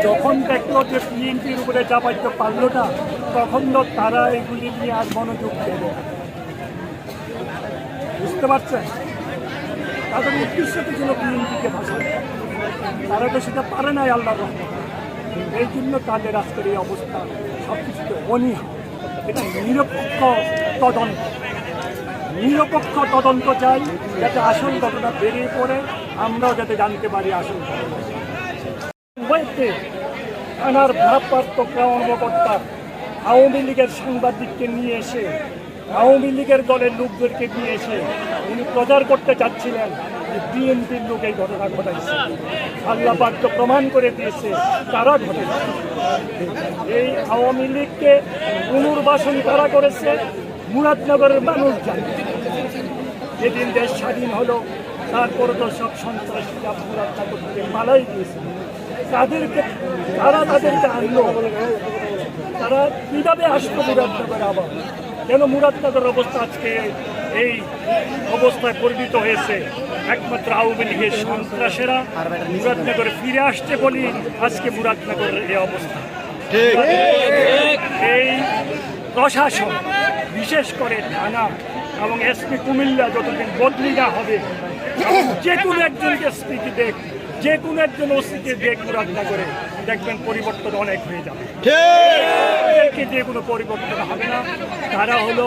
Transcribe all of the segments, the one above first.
যখন দেখলো যে বিএনপির উপরে চাপাইতে পারলো না, তখন তো তারা এগুলি নিয়ে আর মনোযোগ দেবে। বুঝতে পারছেন, তাদের উদ্দেশ্য তো ছিল বিএনপিকে ভাষায়, তারা তো সেটা পারে নাই আল্লাহ রহমান। এই জন্য তাদের আজকের এই অবস্থা, সব কিছুতে অনীহা। এটা নিরপেক্ষ তদন্ত চাই, যাতে আসল ঘটনা বেরিয়ে পড়ে, আমরাও যাতে জানতে পারি আসল ঘটনা। থানার ভারপ্রাপ্ত কর্মকর্তা আওয়ামী লীগের সাংবাদিককে নিয়ে এসে, আওয়ামী লীগের দলের লোকদেরকে নিয়ে এসে উনি প্রচার করতে চাচ্ছিলেন যে বিএনপির লোক এই ঘটনা ঘটাইছে। আল্লাহ পাক তো প্রমাণ করে দিয়েছে তারা ঘটেছে। এই আওয়ামী লীগকে পুনর্বাসন করা করেছে মুরাদনগরের মানুষ জানে। যেদিন দেশ স্বাধীন হলো, তারপরে তো সব সন্ত্রাসীরা মুরাদনগর থেকে পালাই দিয়েছিল। তাদেরকে আনলো, তারা কীভাবে আসলো মুরাদনগরে? আবার কেন মুরাদনগরের অবস্থা আজকে এই অবস্থায় পরিণত হয়েছে? একমাত্র আওয়ামী লীগের সন্ত্রাসীরা মুরাদনগরে ফিরে আসছে বলি আজকে মুরাদনগরের এই অবস্থা। এই প্রশাসন, বিশেষ করে থানা এবং এসপি কুমিল্লা যতদিন বদলি না হবে, যে কোনো একজন এসপিকে দেখ, যে কোনো একজন ওসিকে দেখ মুরাদনগরে, দেখবেন পরিবর্তন অনেক হয়ে যাবে। যে কোনো পরিবর্তন হবে না। তারা হলো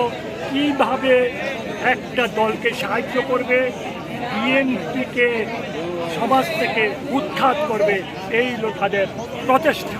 কীভাবে একটা দলকে সাহায্য করবে, বিএনপিকে সমাজ থেকে উৎখাত করবে, এই হলো তাদের প্রচেষ্টা।